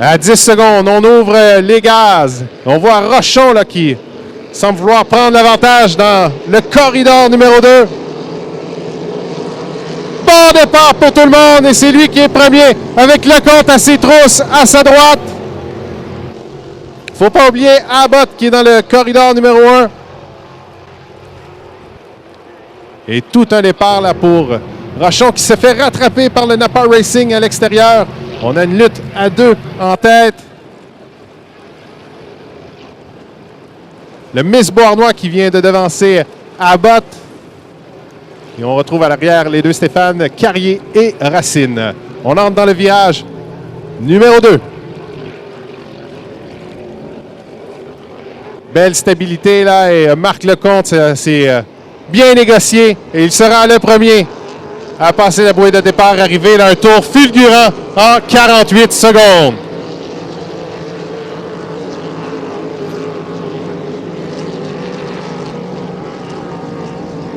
À 10 secondes, on ouvre les gaz. On voit Rochon là, qui semble vouloir prendre l'avantage dans le corridor numéro 2. Bon départ pour tout le monde et c'est lui qui est premier avec Lecomte à ses trousses à sa droite. Faut pas oublier Abbott qui est dans le corridor numéro 1. Et tout un départ là pour Rochon qui se fait rattraper par le Napa Racing à l'extérieur. On a une lutte à 2 en tête. Le Miss Beauharnois qui vient de devancer Abbott. Et on retrouve à l'arrière les deux Stéphane Carrier et Racine. On entre dans le virage numéro 2. Belle stabilité là et Marc Lecomte, c'est bien négocié et il sera le premier à passer la bouée de départ, arrivé dans un tour fulgurant en 48 secondes.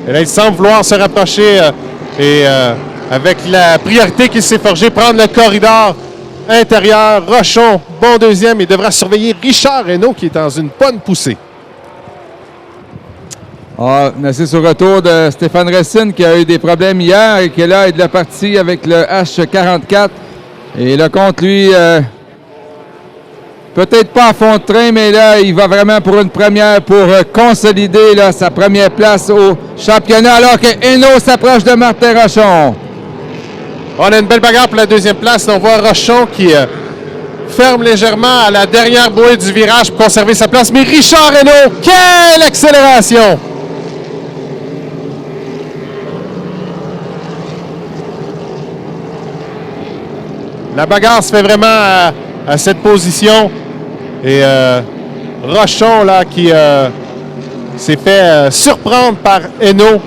Et là, il semble vouloir se rapprocher avec la priorité qu'il s'est forgée, prendre le corridor intérieur. Rochon, bon deuxième, il devra surveiller Richard Reynaud qui est dans une bonne poussée. Ah, c'est sur retour de Stéphane Racine qui a eu des problèmes hier et qui là est de la partie avec le H44. Et Lecomte, lui, peut-être pas à fond de train, mais là, il va vraiment pour une première pour consolider là, sa première place au championnat alors que Hainaut s'approche de Martin Rochon. On a une belle bagarre pour la deuxième place. On voit Rochon qui ferme légèrement à la dernière bouée du virage pour conserver sa place. Mais Richard Reynaud, quelle accélération! La bagarre se fait vraiment à cette position. Et Rochon, là, qui s'est fait surprendre par Hainaut.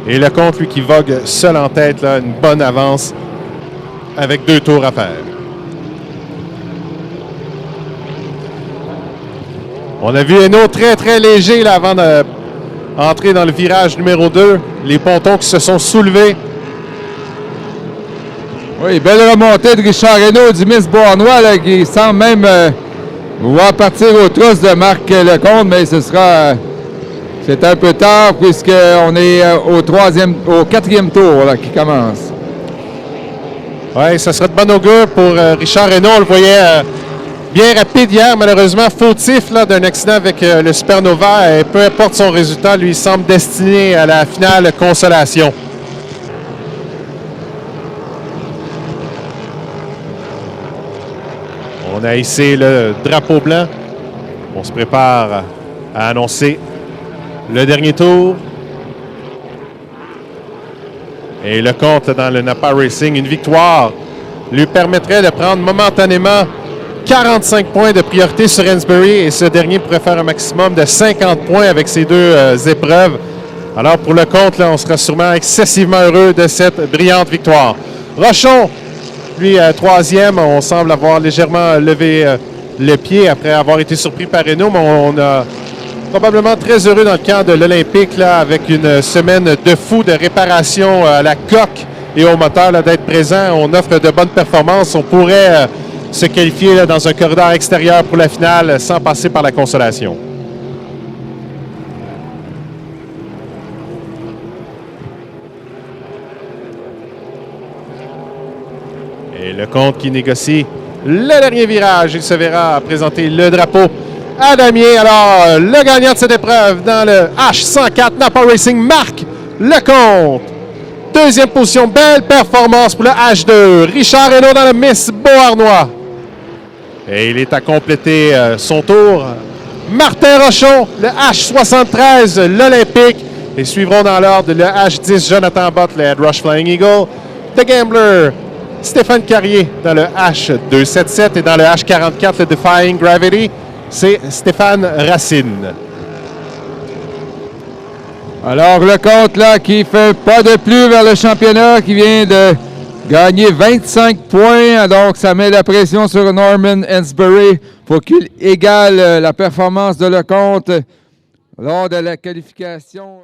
Et Lecomte, lui, qui vogue seul en tête, là, une bonne avance avec 2 tours à faire. On a vu Hainaut très, très léger là, avant d'entrer dans le virage numéro 2. Les pontons qui se sont soulevés. Oui, belle remontée de Richard Reynaud du Miss Beauharnois là, qui semble même vouloir partir aux trousses de Marc Lecomte, mais ce sera... c'est un peu tard puisqu'on est au 4e tour là, qui commence. Oui, ça sera de bon augure pour Richard Reynaud. On le voyait bien rapide hier, malheureusement fautif là, d'un accident avec le Supernova. Et peu importe son résultat, lui, il semble destiné à la finale consolation. On a hissé le drapeau blanc. On se prépare à annoncer le dernier tour. Et Lecomte dans le Napa Racing, une victoire lui permettrait de prendre momentanément 45 points de priorité sur Hansberry et ce dernier pourrait faire un maximum de 50 points avec ces 2 épreuves. Alors pour Lecomte, là, on sera sûrement excessivement heureux de cette brillante victoire. Rochon, lui, 3e, on semble avoir légèrement levé le pied après avoir été surpris par Hainaut, mais on a probablement très heureux dans le camp de l'Olympique là, avec une semaine de fou de réparation à la coque et au moteur d'être présent. On offre de bonnes performances. On pourrait se qualifier là, dans un corridor extérieur pour la finale sans passer par la consolation. Et Lecomte qui négocie le dernier virage. Il se verra présenter le drapeau à Damien. Alors, le gagnant de cette épreuve dans le H104 Napa Racing, Marc Lecomte. 2e position, belle performance pour le H2. Richard Reynaud dans le Miss Beauharnois. Et il est à compléter son tour. Martin Rochon, le H73, l'Olympique. Et suivront dans l'ordre le H10, Jonathan Bott, le Head Rush Flying Eagle. The Gambler, Stéphane Carrier dans le H277 et dans le H44, le Defying Gravity, c'est Stéphane Racine. Alors Lecomte là qui fait pas de plus vers le championnat, qui vient de gagner 25 points. Donc ça met la pression sur Norman Hansberry pour qu'il égale la performance de Lecomte lors de la qualification.